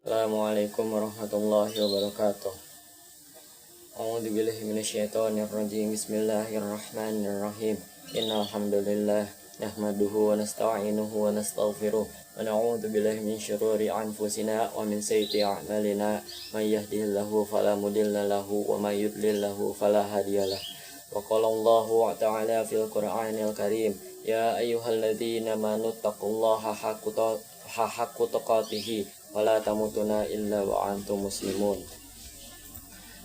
Assalamualaikum warahmatullahi wabarakatuh. A'udzu billahi minasyaitonir rajim. Bismillahirrahmanirrahim. Innal hamdalillah nahmaduhu wa nasta'inuhu wa nastaghfiruh wa na'udzu billahi min syururi anfusina wa min sayyiati a'malina. May yahdihillahu fala mudilla lahu wa may yudlil lahu fala hadiyalah. Wa qala Allahu ta'ala fil Qur'anil Karim, ya ayyuhalladzina amanu taqullaha haqqa tuqatih wala tamutunna illa wa antum muslimun.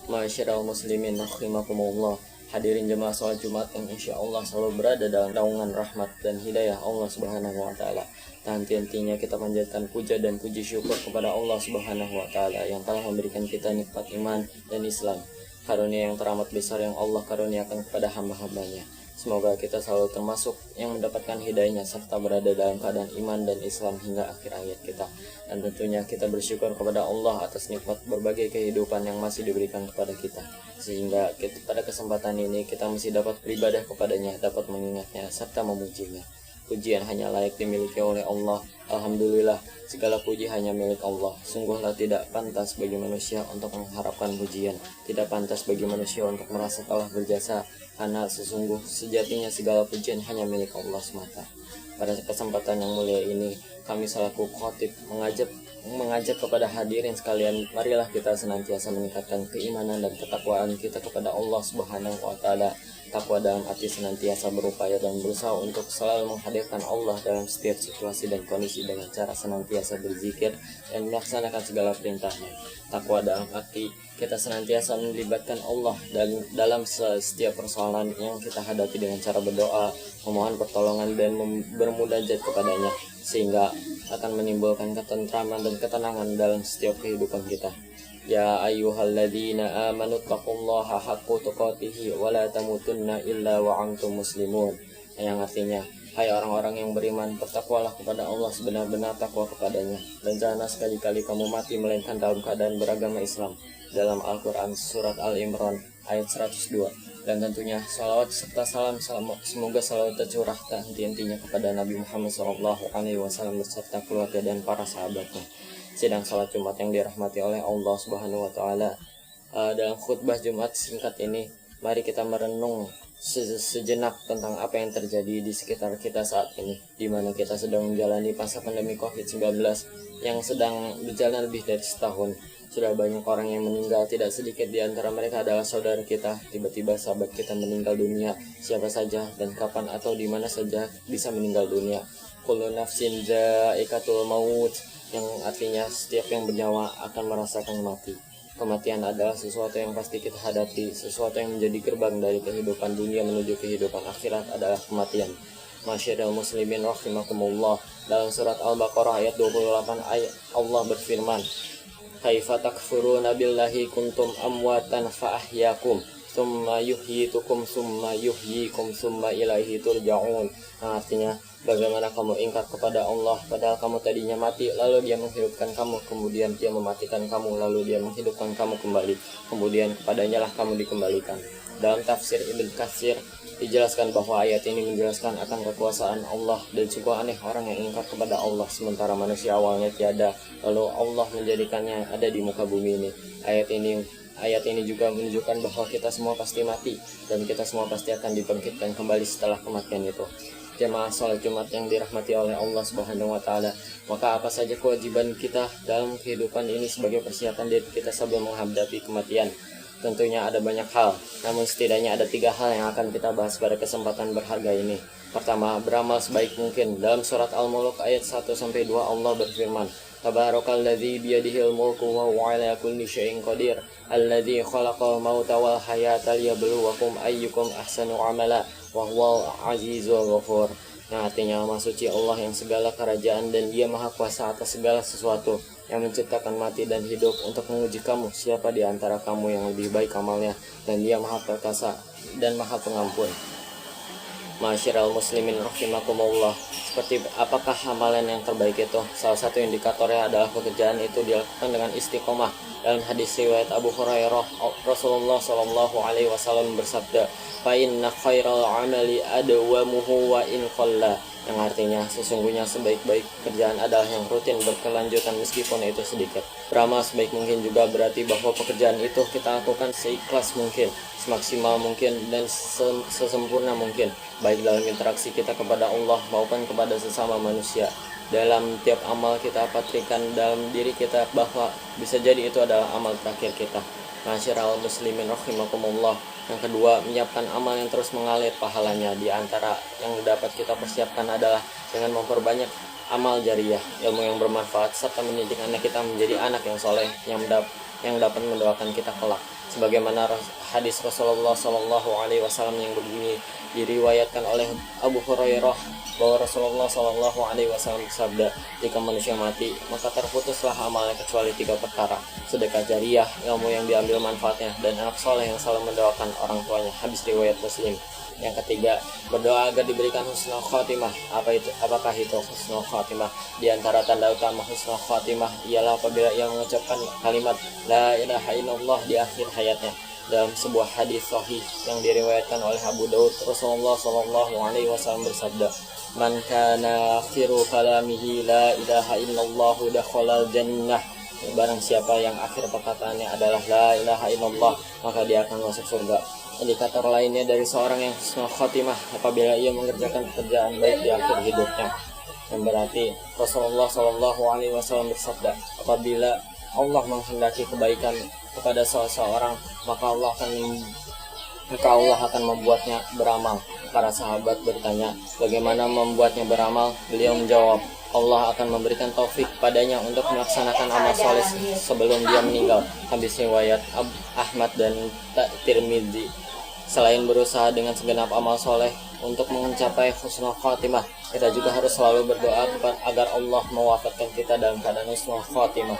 Ma'asyiral muslimin rahimakumullah. Hadirin jemaah salat Jumat yang insyaallah selalu berada dalam naungan rahmat dan hidayah Allah Subhanahu wa taala. Tak henti-hentinya kita panjatkan puja dan puji syukur kepada Allah Subhanahu wa taala yang telah memberikan kita nikmat iman dan Islam. Karunia yang teramat besar yang Allah karuniakan kepada hamba-hambanya. Semoga kita selalu termasuk yang mendapatkan hidayahnya serta berada dalam keadaan iman dan Islam hingga akhir hayat kita. Dan tentunya kita bersyukur kepada Allah atas nikmat berbagai kehidupan yang masih diberikan kepada kita. Sehingga pada kesempatan ini kita masih dapat beribadah kepadanya, dapat mengingatnya serta memujinya. Pujian hanya layak dimiliki oleh Allah. Alhamdulillah, segala puji hanya milik Allah. Sungguhlah tidak pantas bagi manusia untuk mengharapkan pujian. Tidak pantas bagi manusia untuk merasa telah berjasa, karena sejatinya segala pujian hanya milik Allah semata. Pada kesempatan yang mulia ini, kami selaku khotib mengajak kepada hadirin sekalian, marilah kita senantiasa meningkatkan keimanan dan ketakwaan kita kepada Allah Subhanahu wa taala. Takwa dalam arti senantiasa berupaya dan berusaha untuk selalu menghadirkan Allah dalam setiap situasi dan kondisi dengan cara senantiasa berzikir dan melaksanakan segala perintahnya. Takwa dalam arti kita senantiasa melibatkan Allah dalam setiap persoalan yang kita hadapi dengan cara berdoa, memohon pertolongan dan bermunajat kepadanya, sehingga akan menimbulkan ketentraman dan ketenangan dalam setiap kehidupan kita. Ya ayyuhalladzina amanu taqullaha haqqa tuqatih wa la tamutunna illa wa antum muslimun. Yang artinya, hai orang-orang yang beriman, bertakwalah kepada Allah sebenar-benar takwa kepadanya, dan janganlah sekali-kali kamu mati melainkan dalam keadaan beragama Islam. Dalam Al-Quran surat Al-Imran ayat 102. Dan tentunya salawat serta salam semoga selalu tercurah tak henti-hentinya kepada Nabi Muhammad SAW beserta keluarga dan para sahabatnya. Sidang salat Jumat yang dirahmati oleh Allah Subhanahu wa taala. Dalam khutbah Jumat singkat ini, mari kita merenung sejenak tentang apa yang terjadi di sekitar kita saat ini, di mana kita sedang menjalani masa pandemi Covid-19 yang sedang berjalan lebih dari setahun. Sudah banyak orang yang meninggal, tidak sedikit di antara mereka adalah saudara kita. Tiba-tiba sahabat kita meninggal dunia, siapa saja dan kapan atau di mana saja bisa meninggal dunia. Kullu nafsin dha'iqatul maut, yang artinya setiap yang bernyawa akan merasakan mati. Kematian adalah sesuatu yang pasti kita hadapi, sesuatu yang menjadi gerbang dari kehidupan dunia menuju kehidupan akhirat adalah kematian. Ma'asyiral muslimin rahimakumullah. Dalam surat Al-Baqarah ayat 28 Allah berfirman, kaifa takfuruna billahi kuntum amwatan fa ahyakum summa yuhyitukum summa yuhyikum summa ilaihi turja'un. Artinya, bagaimana kamu ingkar kepada Allah padahal kamu tadinya mati, lalu dia menghidupkan kamu, kemudian dia mematikan kamu, lalu dia menghidupkan kamu kembali, kemudian kepadanya lah kamu dikembalikan. Dalam tafsir Ibnu Katsir dijelaskan bahwa ayat ini menjelaskan akan kekuasaan Allah, dan sungguh aneh orang yang ingkar kepada Allah sementara manusia awalnya tiada, lalu Allah menjadikannya ada di muka bumi ini. Ayat ini juga menunjukkan bahwa kita semua pasti mati dan kita semua pasti akan dibangkitkan kembali setelah kematian itu. Jemaah salat Jumat yang dirahmati oleh Allah Subhanahu wa taala, maka apa saja kewajiban kita dalam kehidupan ini sebagai persiapan diri kita sebelum menghadapi kematian? Tentunya ada banyak hal, namun setidaknya ada 3 hal yang akan kita bahas pada kesempatan berharga ini. Pertama, beramal sebaik mungkin. Dalam surat Al-Mulk ayat 1-2 Allah berfirman, Tabarakalladzi biyadihil mulku wa huwa ala kulli syai'in qadir, alladzi khalaqal mauta wal hayata liyabluwakum ayyukum ahsanu amala wa huwal azizul ghafur. Yang artinya, Maha Suci Allah yang segala kerajaan dan Dia Maha Kuasa atas segala sesuatu, yang menciptakan mati dan hidup untuk menguji kamu siapa di antara kamu yang lebih baik amalnya, dan Dia Maha Perkasa dan Maha Pengampun. Ma'asyiral muslimin rahimakumullah. Seperti apakah amalan yang terbaik itu? Salah satu indikatornya adalah pekerjaan itu dilakukan dengan istiqomah. Dalam hadis riwayat Abu Hurairah, Rasulullah SAW bersabda, fa inna khairal amali adwamuhu wa in qalla. yang artinya sesungguhnya sebaik-baik pekerjaan adalah yang rutin berkelanjutan meskipun itu sedikit. Beramal sebaik mungkin juga berarti bahwa pekerjaan itu kita lakukan seikhlas mungkin, semaksimal mungkin, dan sesempurna mungkin, baik dalam interaksi kita kepada Allah maupun kepada sesama manusia. Dalam tiap amal kita patrikan dalam diri kita bahwa bisa jadi itu adalah amal terakhir kita. Masyiral muslimin rahimakumullah. Yang kedua, menyiapkan amal yang terus mengalir pahalanya. Di antara yang dapat kita persiapkan adalah dengan memperbanyak amal jariyah, ilmu yang bermanfaat, serta mendidik anak kita menjadi anak yang soleh yang dapat mendoakan kita kelak. Sebagaimana hadis Rasulullah SAW yang berbunyi, diriwayatkan oleh Abu Hurairah bahwa Rasulullah SAW bersabda, jika manusia mati maka terputuslah amalnya kecuali 3 perkara: sedekah jariyah, ilmu yang diambil manfaatnya, dan anak soleh yang selalu mendoakan orang tuanya. Hadis riwayat Muslim. Yang ketiga, berdoa agar diberikan husnul khotimah. Apakah itu husnul khotimah? Di antara tanda utama husnul khotimah ialah apabila ia mengucapkan kalimat la ilaha illallah di akhir hayatnya. Dalam sebuah hadis sahih yang diriwayatkan oleh Abu Daud, Rasulullah SAW bersabda, man kana akhiru kalamihi la ilaha illallah dakhalal jannah. Barang siapa yang akhir perkataannya adalah la ilaha illallah, maka dia akan masuk surga. Indikator lainnya dari seorang yang husnul khotimah apabila ia mengerjakan pekerjaan baik di akhir hidupnya. Yang berarti Rasulullah SAW bersabda, apabila Allah menghendaki kebaikan kepada seseorang, maka Allah akan membuatnya beramal. Para sahabat bertanya, bagaimana membuatnya beramal? Beliau menjawab, Allah akan memberikan taufik padanya untuk melaksanakan amal soleh sebelum dia meninggal. Hadis riwayat Ahmad dan Tirmidzi. Selain berusaha dengan segenap amal soleh untuk mencapai husnul khotimah, kita juga harus selalu berdoa agar Allah mewafatkan kita dalam keadaan husnul khotimah.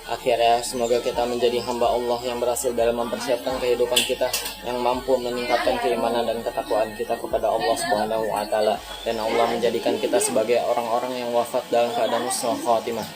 Akhirnya, semoga kita menjadi hamba Allah yang berhasil dalam mempersiapkan kehidupan kita, yang mampu meningkatkan keimanan dan ketakwaan kita kepada Allah Subhanahu wa Ta'ala, dan Allah menjadikan kita sebagai orang-orang yang wafat dalam keadaan husnul khotimah.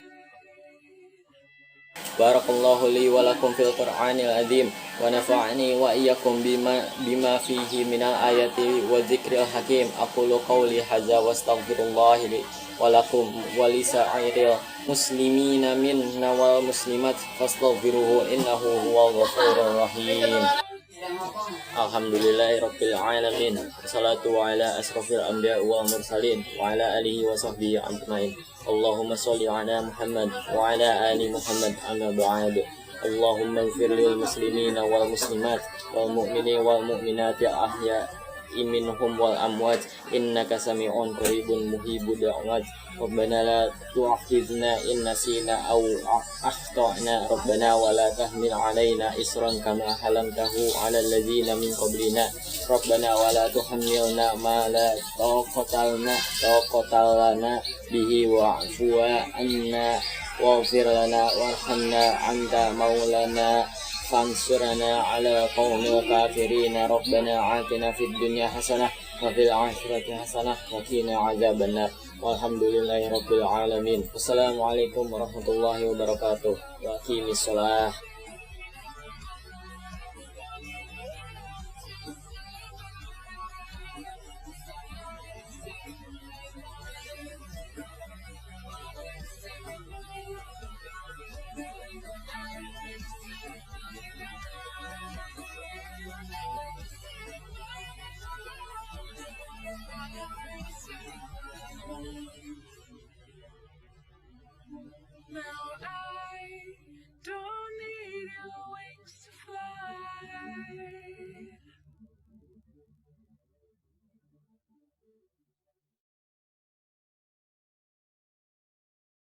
Barakallahu li wa lakum fil Qur'anil azim wa nafa'ani wa iyyakum bima fihi minal ayati wa dzikril hakim. Aqulu qawli hadza wa astaghfirullah li wa lakum wa li sa'iril muslimina minna wal muslimat fastaghfiruhu innahu huwal ghafurur rahim. Alhamdulillahirabbil alamin. Wassalatu ala asrofil anbiya wal mursalin wa ala alihi wa sahbihi ajmain. Allahumma sholli ala Muhammad wa ala ali Muhammad, amma ba'd. Allahumma ighfir lil muslimina wal muslimat wal mu'minina wal mu'minati ahya'i minhum wal amwat, innaka sami'un qaribun muhibud da'wat. Rabbana la tu'akhidhna in nasina aw akhtana, Rabbana wa la tahmil alaina isran kama halamtahu ala alladhina min qablina, Rabbana wa la tuhammilna ma la taqata lana bihi wa'fu anna waghfir lana warhamna anta maulana fansurna ala qaumil kafirin. Rabbana atina fid dunya hasanah wa fil akhirati hasanah wa qina adzabannar. Walhamdulillahirabbil alamin. Wassalamualaikum warahmatullahi wabarakatuh. Wa aqimissalah.